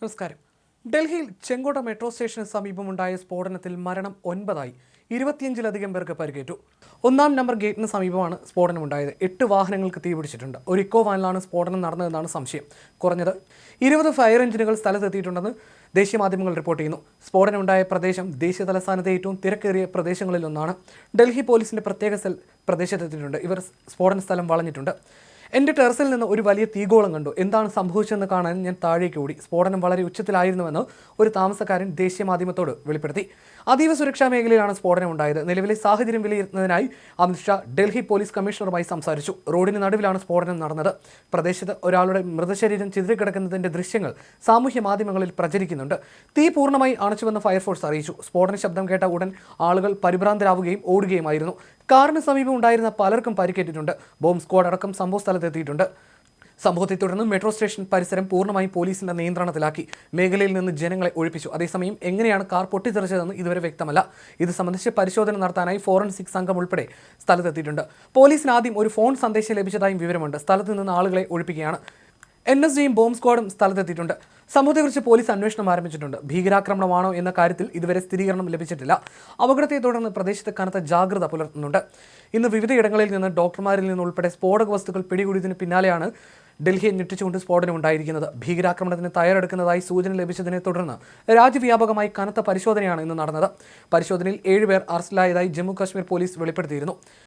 നമസ്കാരം. ഡൽഹിയിൽ ചെങ്കോട്ട മെട്രോ സ്റ്റേഷന് സമീപമുണ്ടായ സ്ഫോടനത്തിൽ മരണം 9 25-ലധികം പേർക്ക് പരിക്കേറ്റു. 1-ാം നമ്പർ ഗേറ്റിന് സമീപമാണ് സ്ഫോടനമുണ്ടായത്. 8 വാഹനങ്ങൾക്ക് തീപിടിച്ചിട്ടുണ്ട്. ഒരു ഇക്കോ വാനിലാണ് സ്ഫോടനം നടന്നതെന്നാണ് സംശയം. കുറഞ്ഞത് 20 ഫയർ എഞ്ചിനുകൾ സ്ഥലത്തെത്തിയിട്ടുണ്ടെന്ന് ദേശീയ മാധ്യമങ്ങൾ റിപ്പോർട്ട് ചെയ്യുന്നു. സ്ഫോടനമുണ്ടായ പ്രദേശം ദേശീയ തലസ്ഥാനത്തെ ഏറ്റവും തിരക്കേറിയ പ്രദേശങ്ങളിലൊന്നാണ്. ഡൽഹി പോലീസിന്റെ പ്രത്യേക സെൽ പ്രദേശത്തെത്തിയിട്ടുണ്ട്. ഇവർ സ്ഫോടന സ്ഥലം വളഞ്ഞിട്ടുണ്ട്. എൻ്റെ ടെറസിൽ നിന്ന് ഒരു വലിയ തീഗോളം കണ്ടു. എന്താണ് സംഭവിച്ചതെന്ന് കാണാൻ ഞാൻ താഴേക്ക് ഓടി. സ്ഫോടനം വളരെ ഉച്ചത്തിലായിരുന്നുവെന്ന് ഒരു താമസക്കാരൻ ദേശീയ മാധ്യമത്തോട് വെളിപ്പെടുത്തി. അതീവ സുരക്ഷാ മേഖലയിലാണ് സ്ഫോടനം ഉണ്ടായത്. നിലവിലെ സാഹചര്യം വിലയിരുത്തുന്നതിനായി അമിത്ഷാ ഡൽഹി പോലീസ് കമ്മീഷണറുമായി സംസാരിച്ചു. റോഡിന് നടുവിലാണ് സ്ഫോടനം നടന്നത്. പ്രദേശത്ത് ഒരാളുടെ മൃതശരീരം ചിതറിക്കിടക്കുന്നതിൻ്റെ ദൃശ്യങ്ങൾ സാമൂഹ്യ മാധ്യമങ്ങളിൽ പ്രചരിക്കുന്നുണ്ട്. തീ പൂർണ്ണമായി അണച്ചുവെന്ന് ഫയർഫോഴ്സ് അറിയിച്ചു. സ്ഫോടന ശബ്ദം കേട്ട ഉടൻ ആളുകൾ പരിഭ്രാന്തരാവുകയും ഓടുകയുമായിരുന്നു. കാറിന് സമീപം ഉണ്ടായിരുന്ന പലർക്കും പരിക്കേറ്റിട്ടുണ്ട്. ബോംബ് സ്ക്വാഡ് അടക്കം സംഭവ സ്ഥലത്തെത്തിയിട്ടുണ്ട്. സംഭവത്തെ തുടർന്ന് മെട്രോ സ്റ്റേഷൻ പരിസരം പൂർണ്ണമായും പോലീസിന്റെ നിയന്ത്രണത്തിലാക്കി. മേഖലയിൽ നിന്ന് ജനങ്ങളെ ഒഴിപ്പിച്ചു. അതേസമയം എങ്ങനെയാണ് കാർ പൊട്ടിത്തെറിച്ചതെന്ന് ഇതുവരെ വ്യക്തമല്ല. ഇത് സംബന്ധിച്ച് പരിശോധന നടത്താനായി ഫോറൻസിക് സംഘം ഉൾപ്പെടെ സ്ഥലത്തെത്തിയിട്ടുണ്ട്. പോലീസിന് ആദ്യം ഒരു ഫോൺ സന്ദേശം ലഭിച്ചതായും വിവരമുണ്ട്. സ്ഥലത്ത് നിന്ന് ആളുകളെ ഒഴിപ്പിക്കുകയാണ്. NSGയും ബോംബ് സ്ക്വാഡും സ്ഥലത്തെത്തിയിട്ടുണ്ട്. സംഭവത്തെക്കുറിച്ച് പോലീസ് അന്വേഷണം ആരംഭിച്ചിട്ടുണ്ട്. ഭീകരാക്രമണമാണോ എന്ന കാര്യത്തിൽ ഇതുവരെ സ്ഥിരീകരണം ലഭിച്ചിട്ടില്ല. അപകടത്തെ തുടർന്ന് പ്രദേശത്ത് കനത്ത ജാഗ്രത പുലർത്തുന്നുണ്ട്. ഇന്ന് വിവിധയിടങ്ങളിൽ നിന്ന് ഡോക്ടർമാരിൽ നിന്നുൾപ്പെടെ സ്ഫോടക വസ്തുക്കൾ പിടികൂടിയതിന് പിന്നാലെയാണ് ഡൽഹിയെ ഞെട്ടിച്ചുകൊണ്ട് സ്ഫോടനം ഉണ്ടായിരിക്കുന്നത്. ഭീകരാക്രമണത്തിന് തയ്യാറെടുക്കുന്നതായി സൂചന ലഭിച്ചതിനെ തുടർന്ന് രാജ്യവ്യാപകമായി കനത്ത പരിശോധനയാണ് ഇന്ന് നടന്നത്. പരിശോധനയിൽ 7 പേർ അറസ്റ്റിലായതായി ജമ്മു കാശ്മീർ പോലീസ് വെളിപ്പെടുത്തിയിരുന്നു.